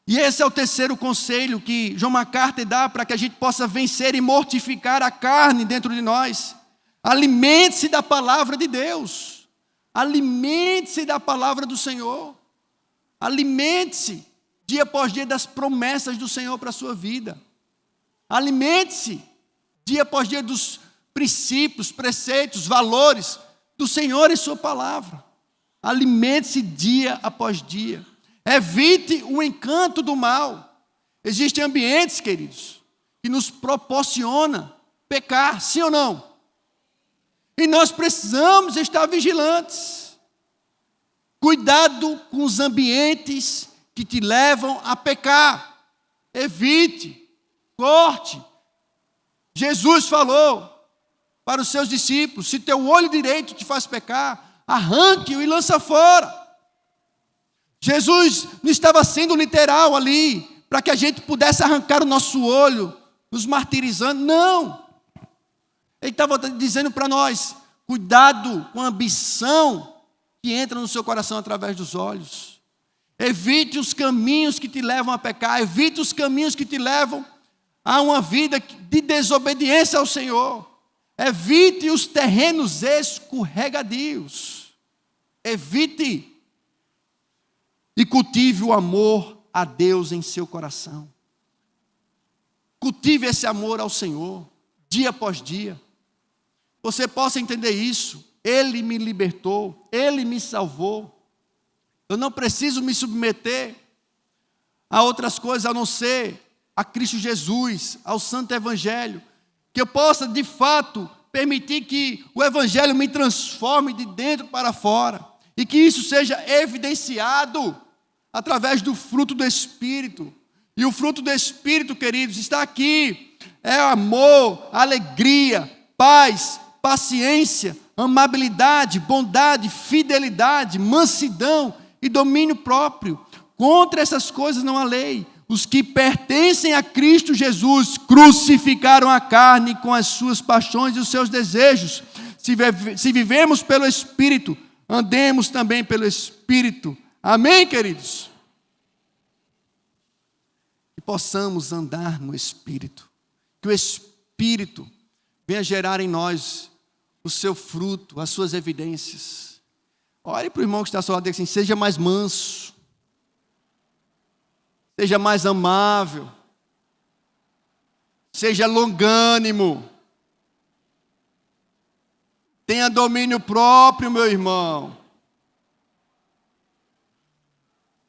E esse é o terceiro conselho que John MacArthur dá para que a gente possa vencer e mortificar a carne dentro de nós. Alimente-se da palavra de Deus. Alimente-se da palavra do Senhor. Alimente-se dia após dia das promessas do Senhor para a sua vida. Alimente-se dia após dia, dos princípios, preceitos, valores do Senhor e sua palavra. Alimente-se dia após dia. Evite o encanto do mal. Existem ambientes, queridos, que nos proporciona pecar, sim ou não? E nós precisamos estar vigilantes. Cuidado com os ambientes que te levam a pecar. Evite, corte. Jesus falou para os seus discípulos: se teu olho direito te faz pecar, arranque-o e lança fora. Jesus não estava sendo literal ali, para que a gente pudesse arrancar o nosso olho, nos martirizando, não. Ele estava dizendo para nós: cuidado com a ambição que entra no seu coração através dos olhos. Evite os caminhos que te levam a pecar, evite os caminhos que te levam a uma vida de desobediência ao Senhor. Evite os terrenos escorregadios. Evite. E cultive o amor a Deus em seu coração. Cultive esse amor ao Senhor, dia após dia. Você possa entender isso. Ele me libertou, Ele me salvou. Eu não preciso me submeter a outras coisas a não ser a Cristo Jesus, ao Santo Evangelho. Que eu possa, de fato, permitir que o Evangelho me transforme de dentro para fora. E que isso seja evidenciado através do fruto do Espírito. E o fruto do Espírito, queridos, está aqui. É amor, alegria, paz, paciência, amabilidade, bondade, fidelidade, mansidão e domínio próprio. Contra essas coisas não há lei. Os que pertencem a Cristo Jesus crucificaram a carne com as suas paixões e os seus desejos. Se vivemos pelo Espírito, andemos também pelo Espírito. Amém, queridos? Que possamos andar no Espírito. Que o Espírito venha gerar em nós o seu fruto, as suas evidências. Olhe para o irmão que está ao seu lado e diga assim: seja mais manso. Seja mais amável. Seja longânimo. Tenha domínio próprio, meu irmão.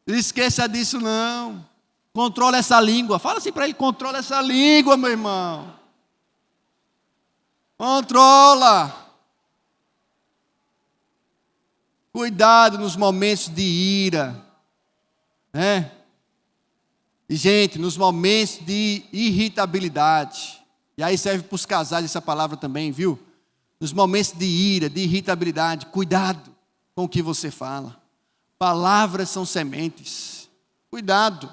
Não esqueça disso, não. Controla essa língua. Fala assim para ele: controla essa língua, meu irmão. Controla. Cuidado nos momentos de ira. Né? E, gente, nos momentos de irritabilidade. E aí serve para os casais essa palavra também, viu? Nos momentos de ira, de irritabilidade, cuidado com o que você fala. Palavras são sementes. Cuidado.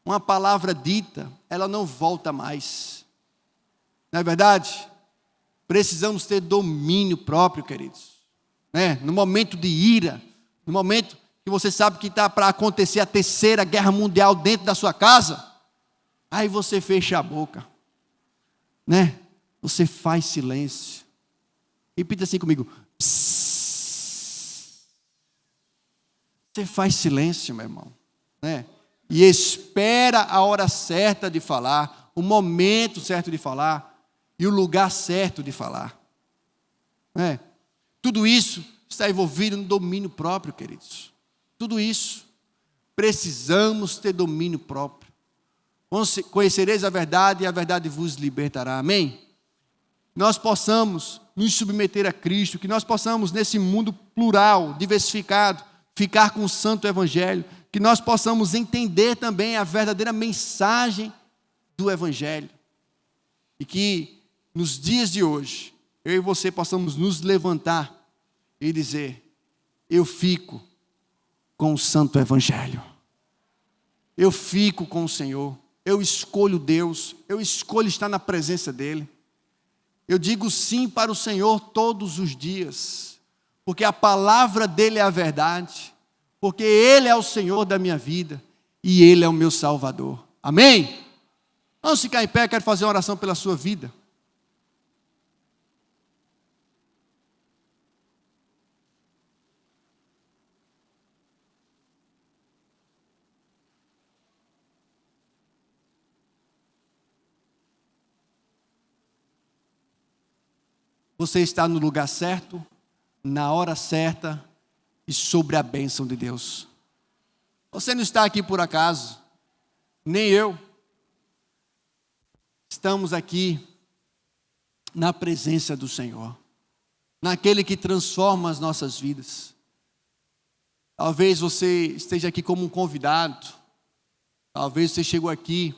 Uma palavra dita, ela não volta mais. Não é verdade? Precisamos ter domínio próprio, queridos. No momento de ira, no momento que você sabe que está para acontecer a terceira guerra mundial dentro da sua casa, aí você fecha a boca. Você faz silêncio. Repita assim comigo. Psss. Você faz silêncio, meu irmão. E espera a hora certa de falar, o momento certo de falar e o lugar certo de falar. Tudo isso está envolvido no domínio próprio, queridos. Tudo isso. Precisamos ter domínio próprio. Conhecereis a verdade e a verdade vos libertará. Amém? Nós possamos nos submeter a Cristo, que nós possamos, nesse mundo plural, diversificado, ficar com o Santo Evangelho, que nós possamos entender também a verdadeira mensagem do Evangelho. E que nos dias de hoje, eu e você possamos nos levantar e dizer: eu fico com o Santo Evangelho. Eu fico com o Senhor. Eu escolho Deus. Eu escolho estar na presença dEle. Eu digo sim para o Senhor todos os dias, porque a palavra dEle é a verdade, porque Ele é o Senhor da minha vida e Ele é o meu Salvador. Amém? Vamos ficar em pé, quero fazer uma oração pela sua vida. você está no lugar certo, na hora certa e sobre a bênção de Deus. Você não está aqui por acaso, nem eu. Estamos aqui na presença do Senhor, naquele que transforma as nossas vidas. Talvez você esteja aqui como um convidado, talvez você chegou aqui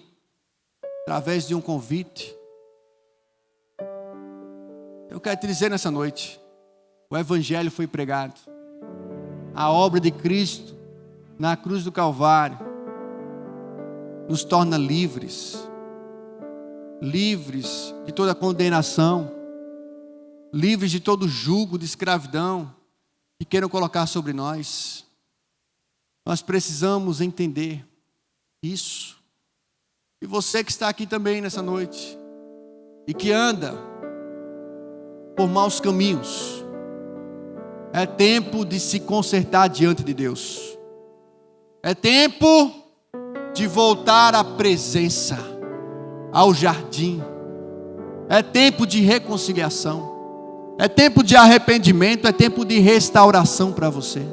através de um convite. Eu quero te dizer nessa noite, o Evangelho foi pregado, a obra de Cristo na cruz do Calvário nos torna livres de toda condenação, livres de todo jugo de escravidão que queiram colocar sobre nós. Nós precisamos entender isso. E você que está aqui também nessa noite e que anda por maus caminhos, é tempo de se consertar diante de Deus. É tempo de voltar à presença, ao jardim. É tempo de reconciliação. É tempo de arrependimento, é tempo de restauração para você.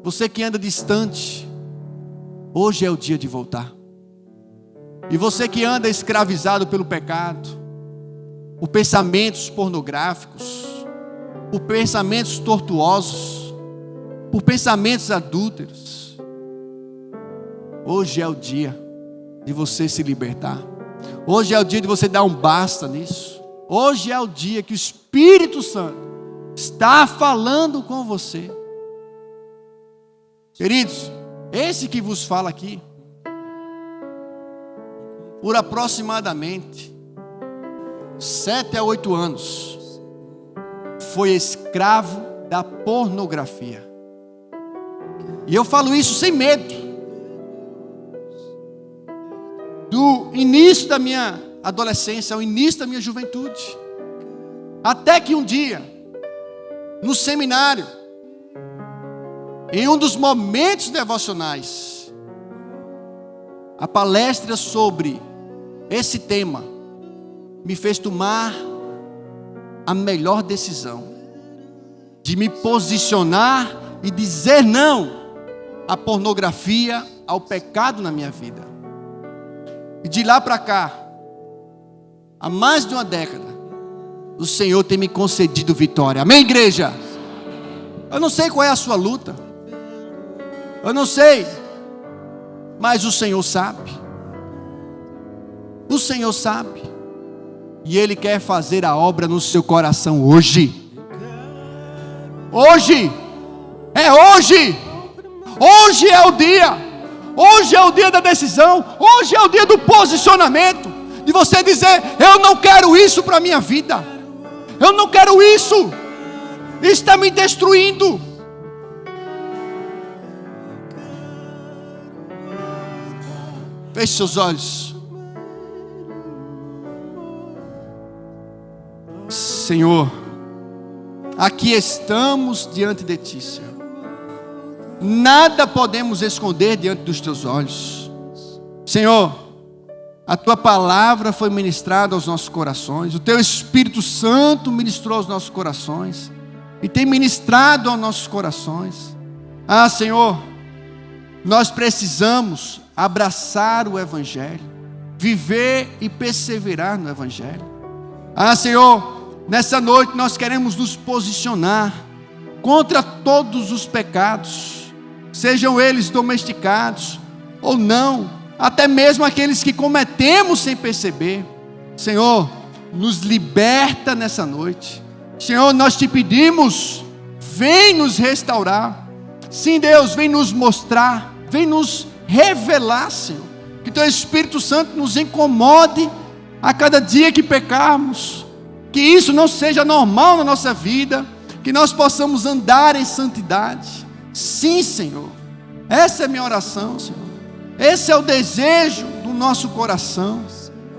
Você que anda distante, hoje é o dia de voltar. E você que anda escravizado pelo pecado, por pensamentos pornográficos, por pensamentos tortuosos, por pensamentos adúlteros, hoje é o dia de você se libertar. Hoje é o dia de você dar um basta nisso. Hoje é o dia que o Espírito Santo está falando com você. Queridos, esse que vos fala aqui, por aproximadamente 7 a 8 anos, foi escravo da pornografia. E eu falo isso sem medo. Do início da minha adolescência ao início da minha juventude, até que um dia, no seminário, em um dos momentos devocionais, a palestra sobre esse tema me fez tomar a melhor decisão de me posicionar e dizer não à pornografia, ao pecado na minha vida. E de lá para cá, há mais de uma década, o Senhor tem me concedido vitória. Amém, igreja? Eu não sei qual é a sua luta, eu não sei, mas o Senhor sabe. O Senhor sabe. E Ele quer fazer a obra no seu coração hoje. Hoje. É hoje. Hoje é o dia. Hoje é o dia da decisão. Hoje é o dia do posicionamento. De você dizer: eu não quero isso para a minha vida. Eu não quero isso. Isso está me destruindo. Feche seus olhos. Senhor, aqui estamos diante de Ti, Senhor. Nada podemos esconder diante dos Teus olhos. Senhor, a Tua palavra foi ministrada aos nossos corações. O Teu Espírito Santo ministrou aos nossos corações. E tem ministrado aos nossos corações. Ah, Senhor, nós precisamos abraçar o Evangelho, viver e perseverar no Evangelho. Ah, Senhor, nessa noite nós queremos nos posicionar contra todos os pecados, sejam eles domesticados ou não, até mesmo aqueles que cometemos sem perceber. Senhor, nos liberta nessa noite. Senhor, nós te pedimos, vem nos restaurar. Sim, Deus, vem nos mostrar, vem nos revelar, Senhor. Que Teu Espírito Santo nos incomode a cada dia que pecarmos. Que isso não seja normal na nossa vida, que nós possamos andar em santidade. Sim, Senhor, essa é a minha oração, Senhor. Esse é o desejo do nosso coração.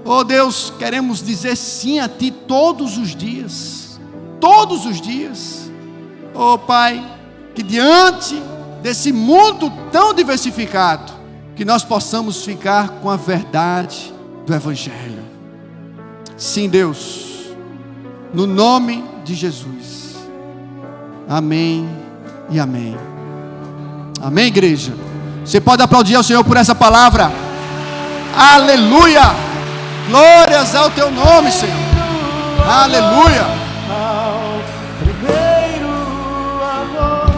Oh Deus, queremos dizer sim a Ti todos os dias. Todos os dias. Oh Pai, que diante desse mundo tão diversificado, que nós possamos ficar com a verdade do Evangelho. Sim, Deus. no nome de Jesus. Amém e amém. Amém, igreja? Você pode aplaudir ao Senhor por essa palavra? Aleluia! Glórias ao teu nome, Senhor. Aleluia! Ao primeiro amor,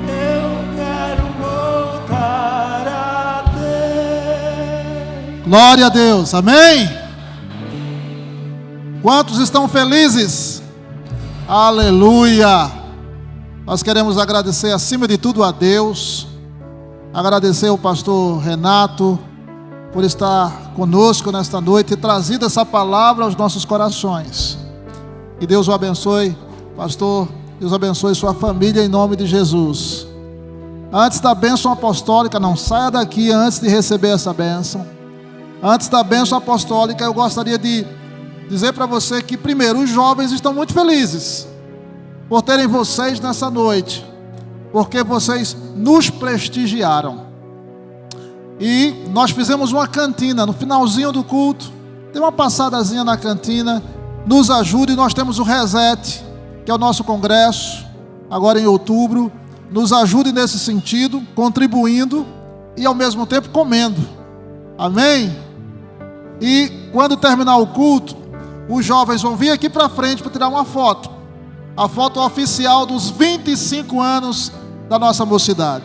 eu quero voltar a Deus. Glória a Deus, amém? Quantos estão felizes? Aleluia! Nós queremos agradecer acima de tudo a Deus, agradecer ao pastor Renato por estar conosco nesta noite e trazido essa palavra aos nossos corações. Que Deus o abençoe, pastor, Deus abençoe sua família em nome de Jesus. Antes da bênção apostólica, não saia daqui antes de receber essa bênção. Antes da bênção apostólica, eu gostaria de dizer para você que, primeiro, os jovens estão muito felizes por terem vocês nessa noite, porque vocês nos prestigiaram. E nós fizemos uma cantina no finalzinho do culto. Tem uma passadazinha na cantina. Nos ajude, nós temos o Reset, que é o nosso congresso, agora em outubro. Nos ajude nesse sentido, contribuindo e ao mesmo tempo comendo. Amém? E quando terminar o culto, os jovens vão vir aqui para frente para tirar uma foto. A foto oficial dos 25 anos da nossa mocidade.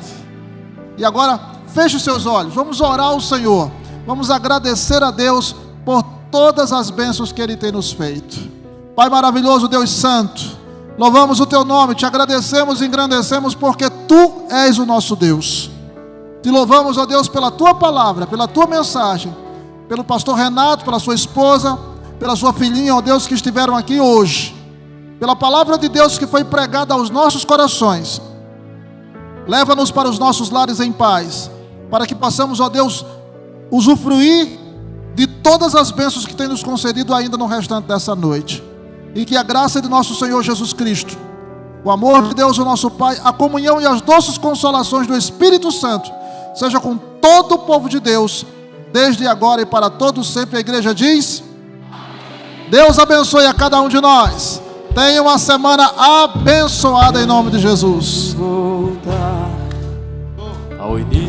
E agora, feche os seus olhos, vamos orar ao Senhor. Vamos agradecer a Deus por todas as bênçãos que Ele tem nos feito. Pai maravilhoso, Deus santo, louvamos o Teu nome, Te agradecemos e engrandecemos porque Tu és o nosso Deus. Te louvamos, ó Deus, pela Tua palavra, pela Tua mensagem, pelo pastor Renato, pela sua esposa, pela sua filhinha, ó Deus, que estiveram aqui hoje, pela palavra de Deus que foi pregada aos nossos corações. Leva-nos para os nossos lares em paz, para que possamos, ó Deus, usufruir de todas as bênçãos que tem nos concedido ainda no restante dessa noite. E que a graça de nosso Senhor Jesus Cristo, o amor de Deus, o nosso Pai, a comunhão e as doces consolações do Espírito Santo, seja com todo o povo de Deus, desde agora e para todos sempre. A igreja diz: Deus abençoe a cada um de nós. Tenha uma semana abençoada em nome de Jesus. Voltar ao início.